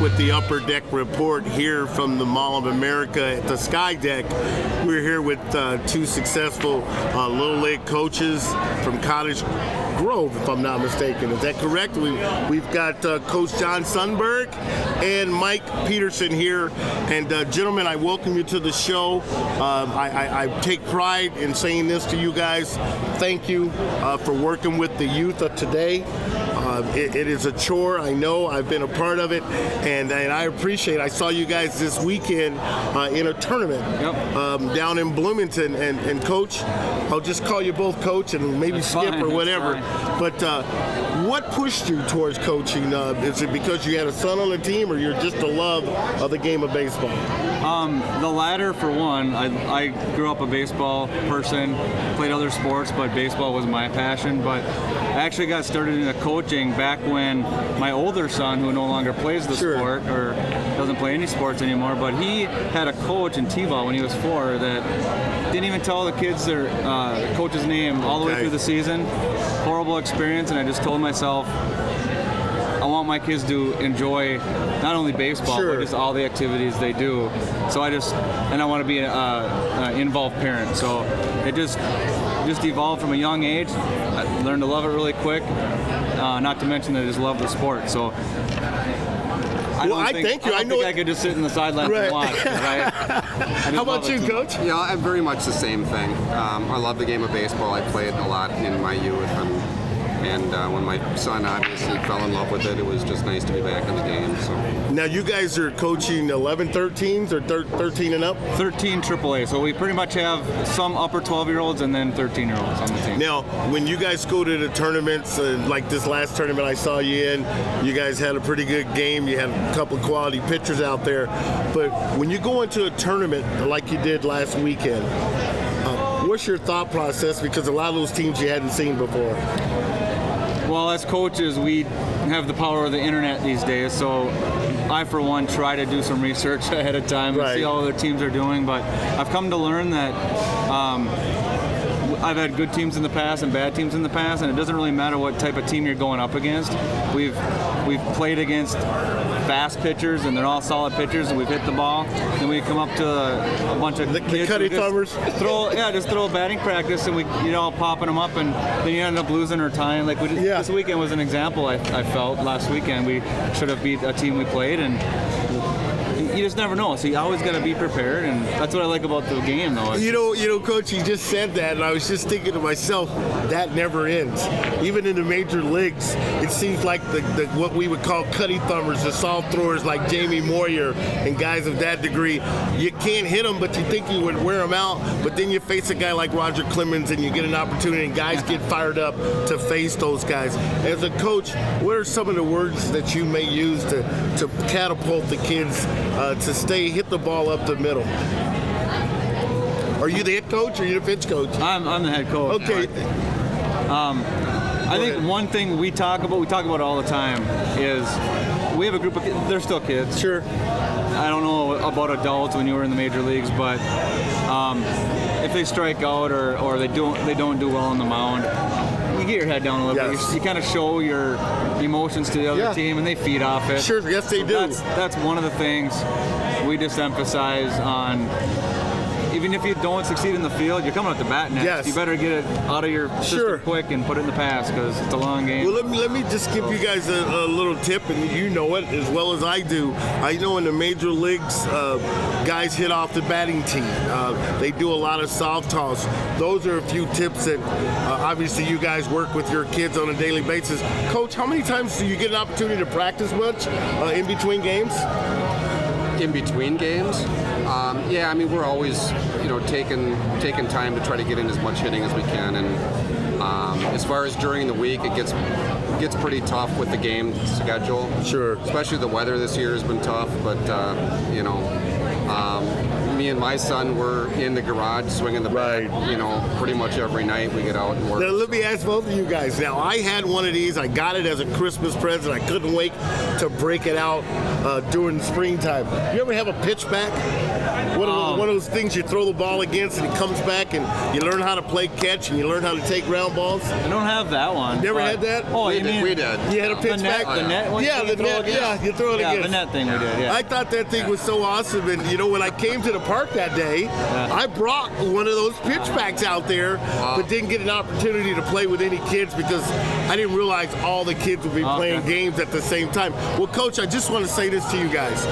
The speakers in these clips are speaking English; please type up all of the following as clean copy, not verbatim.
with the Upper Deck Report here from the Mall of America at the Sky Deck. We're here with two successful Little League coaches from Cottage Grove, if I'm not mistaken. Is that correct? We've got Coach John Solberg and Mike Peterson here. And gentlemen, I welcome you to the show. I take pride in saying this to you guys. Thank you for working with the youth of today. It is a chore, I know. I've been a part of it, and I appreciate it. I saw you guys this weekend in a tournament down in Bloomington. And Coach, I'll just call you both Coach and maybe That's Skip fine, or whatever. But what pushed you towards coaching? Is it because you had a son on the team, or you're just a love of the game of baseball? The latter, for one. I grew up a baseball person, played other sports, but baseball was my passion. But I actually got started into coaching back when my older son, who no longer plays the sport or doesn't play any sports anymore, but he had a coach in T-ball when he was 4 that didn't even tell the kids their coach's name all the way through the season. Horrible experience, and I just told myself, I want my kids to enjoy not only baseball, but just all the activities they do. So I want to be an involved parent. So it just evolved from a young age. I learned to love it really quick. Not to mention that I just love the sport. So I think I could just sit in the sidelines and watch. How about you, Coach? Yeah, I'm very much the same thing. I love the game of baseball. I played a lot in my youth, and when my son obviously fell in love with it, it was just nice to be back in the game. So now you guys are coaching 11, 13s or 13 and up? 13 AAA. So we pretty much have some upper 12-year-olds and then 13-year-olds on the team. Now, when you guys go to the tournaments, like this last tournament I saw you in, you guys had a pretty good game. You had a couple of quality pitchers out there. But when you go into a tournament like you did last weekend, what's your thought process? Because a lot of those teams you hadn't seen before. Well, as coaches, we have the power of the internet these days, so I, for one, try to do some research ahead of time and see how other teams are doing. But I've come to learn that I've had good teams in the past and bad teams in the past, and it doesn't really matter what type of team you're going up against. We've played against fast pitchers, and they're all solid pitchers, and we've hit the ball. Then we come up to a bunch of kids cutty thumbers. Just throw a batting practice, and we all popping them up, and then you end up losing or tying. Like this weekend was an example. I felt last weekend we should have beat a team we played, and you just never know. So you always got to be prepared, and that's what I like about the game, though. You know, Coach, you just said that, and I was just thinking to myself, that never ends. Even in the major leagues, it seems like the what we would call cutty thumbers, the soft throwers like Jamie Moyer and guys of that degree, you can't hit them, but you think you would wear them out. But then you face a guy like Roger Clemens, and you get an opportunity, and guys get fired up to face those guys. As a coach, what are some of the words that you may use to catapult the kids to hit the ball up the middle? Are you the head coach or are you the pitch coach? I'm the head coach. Okay. I think one thing we talk about all the time, is we have a group of kids, they're still kids. Sure. I don't know about adults when you were in the major leagues, but if they strike out or they don't do well on the mound, you get your head down a little bit. You kind of show your emotions to the other team, and they feed off it. Sure, yes they do. That's one of the things we just emphasize on. Even if you don't succeed in the field, you're coming up to bat next. Yes. You better get it out of your system quick and put it in the past, because it's a long game. Well, let me just give you guys a little tip, and you know it as well as I do. I know in the major leagues, guys hit off the batting tee. They do a lot of soft toss. Those are a few tips that obviously you guys work with your kids on a daily basis. Coach, how many times do you get an opportunity to practice much in between games? In between games? I mean, we're always, taking time to try to get in as much hitting as we can. And as far as during the week, it gets pretty tough with the game schedule. Sure. Especially the weather this year has been tough, but me and my son were in the garage swinging the bat, pretty much every night we get out and work. Now, let me ask both of you guys. Now, I had one of these. I got it as a Christmas present. I couldn't wait to break it out during springtime. You ever have a pitch back? One of those things you throw the ball against and it comes back, and you learn how to play catch and you learn how to take ground balls? I don't have that one. Never had that? Oh, we you mean? We did. You had a pitch back? The net? Yeah, the net. Yeah, you throw it Yeah, against. the net thing we did, yeah. I thought that thing was so awesome, and when I came to the park that day, I brought one of those pitchbacks out there, but didn't get an opportunity to play with any kids because I didn't realize all the kids would be playing games at the same time. Well, Coach, I just want to say this to you guys.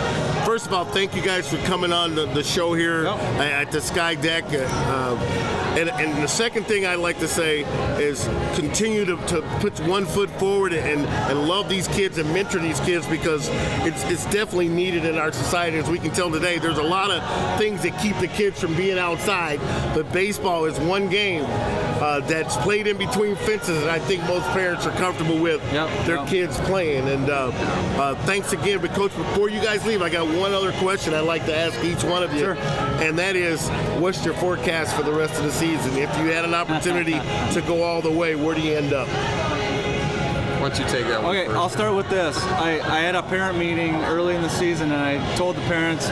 First of all, thank you guys for coming on the show here at the Sky Deck. And the second thing I'd like to say is continue to put one foot forward and love these kids and mentor these kids because it's definitely needed in our society. As we can tell today, there's a lot of things that keep the kids from being outside, but baseball is one game that's played in between fences, and I think most parents are comfortable with their kids playing. And thanks again. But Coach, before you guys leave, I got one other question I'd like to ask each one of you, and that is, what's your forecast for the rest of the season? If you had an opportunity to go all the way, where do you end up? Why don't you take that one first? I'll start with this. I had a parent meeting early in the season, and I told the parents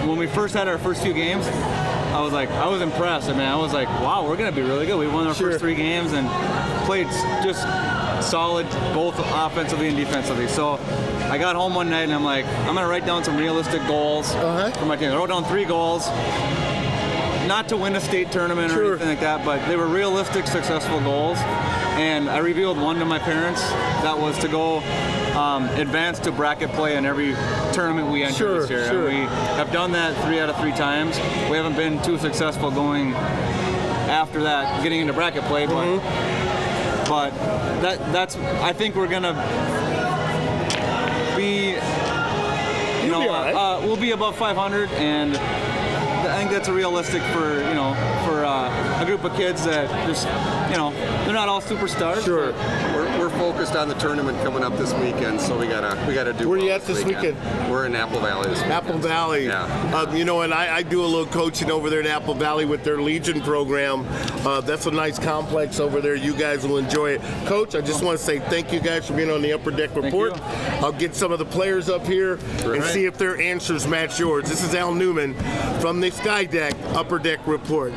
when we first had our first few games, I was impressed. I mean, I was like, wow, we're going to be really good. We won our first 3 games and played just solid, both offensively and defensively. So I got home one night and I'm like, I'm going to write down some realistic goals for my team. I wrote down 3 goals. Not to win a state tournament or anything like that, but they were realistic, successful goals. And I revealed one to my parents. That was to go advance to bracket play in every tournament we enter this year. And we have done that 3 out of 3 times. We haven't been too successful going after that, getting into bracket play, but that's. I think we're gonna be. We'll be above 500 and. I think that's a realistic for a group of kids that just they're not all superstars. We're focused on the tournament coming up this weekend, so we gotta do. Where are you at this weekend? We're in Apple Valley this weekend. Apple Valley. Yeah. And I do a little coaching over there in Apple Valley with their Legion program. That's a nice complex over there. You guys will enjoy it. Coach, I just want to say thank you guys for being on the Upper Deck Report. I'll get some of the players up here and see if their answers match yours. This is Al Newman from the Sky Deck Upper Deck Report.